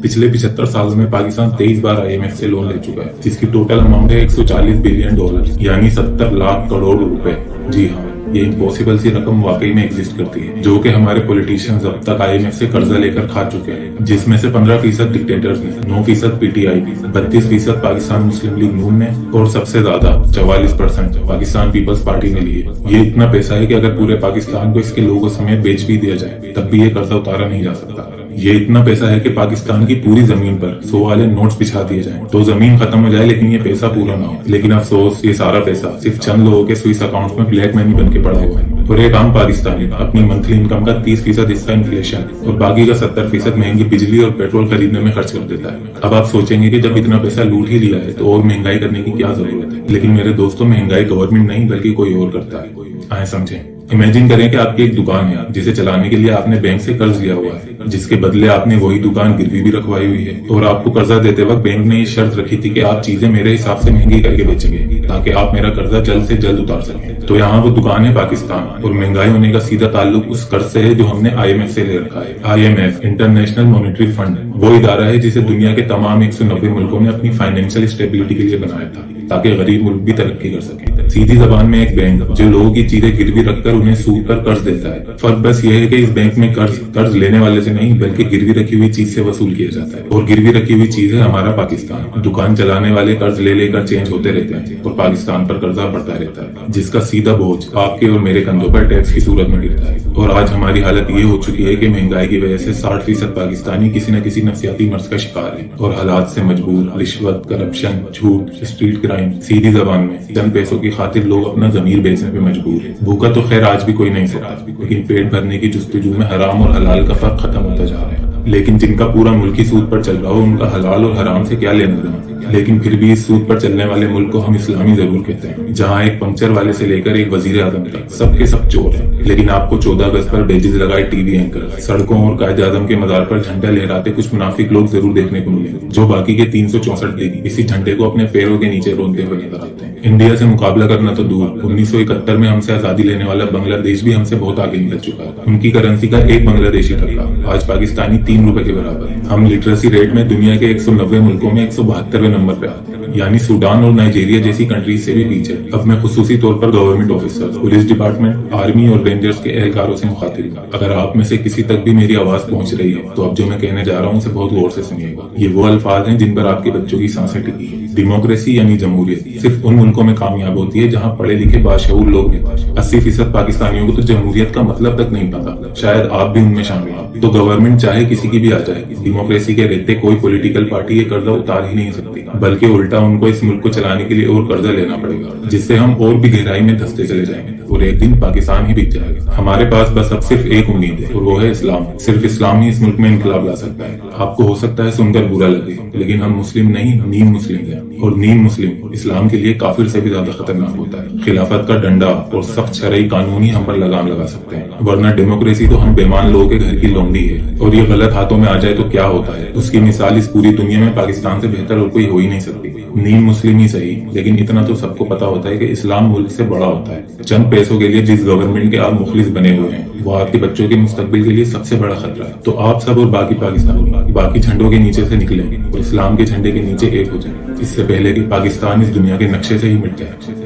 पिछले 75 सालों में पाकिस्तान 23 बार IMF से लोन ले चुका है, जिसकी टोटल अमाउंट है $140 बिलियन, यानी 70 लाख करोड़ रुपए। जी हाँ, ये इम्पॉसिबल सी रकम वाकई में एग्जिस्ट करती है, जो कि हमारे पॉलिटिशियंस अब तक IMF से कर्जा लेकर खा चुके हैं, जिसमें से 15% डिक्टेटर्स ने, 9% PTI, 32% पाकिस्तान मुस्लिम लीग नून ने और सबसे ज्यादा 44% पाकिस्तान पीपल्स पार्टी ने लिए। ये इतना पैसा है कि अगर पूरे पाकिस्तान को इसके लोगों समेत बेच भी दिया जाए तब भी ये कर्जा उतारा नहीं जा सकता। ये इतना पैसा है कि पाकिस्तान की पूरी जमीन पर 100 वाले नोट्स बिछा दिए जाएं तो जमीन खत्म हो जाए, लेकिन ये पैसा पूरा ना हो। लेकिन अफसोस, ये सारा पैसा सिर्फ चंद लोगों के स्विस अकाउंट्स में ब्लैक मनी बन के पड़ा हुआ है और एक आम पाकिस्तानी अपनी मंथली इनकम का 30% हिस्सा इन्फ्लेशन और बाकी का 70% महंगी बिजली और पेट्रोल खरीदने में खर्च कर देता है। अब आप सोचेंगे कि जब इतना पैसा लूट ही लिया है तो और महंगाई करने की क्या जरूरत है, लेकिन मेरे दोस्तों, महंगाई गवर्नमेंट नहीं बल्कि कोई और करता है। आए समझें। इमेजिन करें कि आपकी एक दुकान है जिसे चलाने के लिए आपने बैंक से कर्ज लिया हुआ है, जिसके बदले आपने वही दुकान गिरवी भी रखवाई हुई है और आपको कर्जा देते वक्त बैंक ने ये शर्त रखी थी कि आप चीजें मेरे हिसाब से महंगी करके बेचेंगे ताकि आप मेरा कर्जा जल्द से जल्द उतार सकें। तो यहाँ वो दुकान है पाकिस्तान, और महंगाई होने का सीधा ताल्लुक उस कर्ज से है जो हमने IMF से ले रखा है। IMF, इंटरनेशनल मॉनेटरी फंड, वो इदारा है जिसे दुनिया के तमाम 190 मुल्कों ने अपनी फाइनेंशियल स्टेबिलिटी के लिए बनाया था ताकि गरीब मुल्क भी तरक्की कर सके। सीधी जबान में एक बैंक जो लोगों की चीजें गिरवी रखकर उन्हें सूद पर कर्ज देता है। फर्क बस ये है कि इस बैंक में कर्ज लेने वाले से नहीं बल्कि गिरवी रखी हुई चीज से वसूल किया जाता है, और गिरवी रखी हुई चीज है हमारा पाकिस्तान। दुकान चलाने वाले कर्ज ले लेकर चेंज होते रहते हैं और पाकिस्तान पर कर्जा बढ़ता रहता है, जिसका सीधा बोझ आपके और मेरे कंधों पर टैक्स की सूरत में गिरता है। और आज हमारी हालत ये हो चुकी है कि महंगाई की वजह से 60% पाकिस्तानी किसी न किसी नफसियाती मर्ज का शिकार है और हालात से मजबूर। रिश्वत, करप्शन, झूठ, स्ट्रीट क्राइम, सीधी जबान में चंद पैसों की खातिर लोग अपना जमीर बेचने पे मजबूर है। भूखा तो खैर आज भी कोई नहीं सोता, लेकिन पेट भरने की जुस्तजू में हराम और हलाल का फर्क खत्म होता जा रहा है। लेकिन जिनका पूरा मुल्क ही सूद पर चल रहा हो, उनका हलाल और हराम से क्या लेना देना। लेकिन फिर भी इस सूद पर चलने वाले मुल्क को हम इस्लामी जरूर कहते हैं, जहाँ एक पंक्चर वाले से लेकर एक वजीर आजम तक सबके सब चोर हैं। लेकिन आपको 14 अगस्त पर बेजिज लगाए टीवी एंकर, सड़कों और कायदे आजम के मजार पर झंडा लहराते कुछ मुनाफिक लोग जरूर देखने को मिले, जो बाकी के 364 दिन इसी झंडे को अपने पैरों के नीचे रोनते हुए नजर आते हैं। इंडिया से मुकाबला करना तो दूर, 1971 में हमसे आजादी लेने वाला बांग्लादेश भी हमसे बहुत आगे निकल चुका है। उनकी करेंसी का एक बांग्लादेशी टका आज पाकिस्तानी 3 रुपए के बराबर है। हम लिटरेसी रेट में दुनिया के 190 मुल्कों में 172वें नंबर पे आते हैं, यानी सूडान और नाइजीरिया जैसी कंट्रीज से भी पीछे। अब मैं खुसूसी तौर पर government officer, police department, army और रेंजर्स के एहलकारों से मुखातिब हूं। अगर आप में से किसी तक भी मेरी आवाज पहुंच रही है तो अब जो मैं कहने जा रहा हूँ उसे बहुत गौर से सुनिएगा। ये वो अल्फाज हैं जिन पर आपके बच्चों की सांसें टिकी है। डेमोक्रेसी यानी जमहूरियत सिर्फ उन मुल्कों में कामयाब होती है जहाँ पढ़े लिखे बाशऊर लोग हैं। 80% पाकिस्तानियों को तो जमहूरियत का मतलब तक नहीं पता, शायद आप भी उनमें शामिल हैं। तो गवर्नमेंट चाहे किसी की भी आ जाए, डेमोक्रेसी के रहते कोई पॉलिटिकल पार्टी ये कर्जा उतार ही नहीं सकती, बल्कि उल्टा उनको इस मुल्क को चलाने के लिए और कर्जा लेना पड़ेगा, जिससे हम और भी गहराई में धंसते चले जाएंगे और एक दिन पाकिस्तान ही बिक जाएगा। हमारे पास बस अब सिर्फ एक उम्मीद है और वो है इस्लाम। सिर्फ इस्लाम ही इस मुल्क में इनकलाब ला सकता है। आपको हो सकता है सुनकर बुरा लगे, लेकिन हम मुस्लिम नहीं, नीम मुस्लिम हैं, और नीम मुस्लिम इस्लाम के लिए काफिर से भी ज्यादा खतरनाक होता है। खिलाफत का डंडा और सख्त शरई कानून ही हम पर लगाम लगा सकते हैं, वरना डेमोक्रेसी तो हम बेमान लोगों के घर की लौंडी है, और ये गलत हाथों में आ जाए तो क्या होता है उसकी मिसाल इस पूरी दुनिया में पाकिस्तान से बेहतर और कोई हो ही नहीं सकती। नीम मुस्लिम ही सही, लेकिन इतना तो सबको पता होता है कि इस्लाम मुल्क से बड़ा होता है। चंद पैसों के लिए जिस गवर्नमेंट के आप मुखलिस बने हुए हैं वो आपके बच्चों के मुस्तकबिल के लिए सबसे बड़ा खतरा है। तो आप सब और बाकी पाकिस्तानी बाकी झंडों के नीचे से निकलेंगे और इस्लाम के झंडे के नीचे एक हो जाए, इससे पहले कि पाकिस्तान इस दुनिया के नक्शे से ही मिट जाए।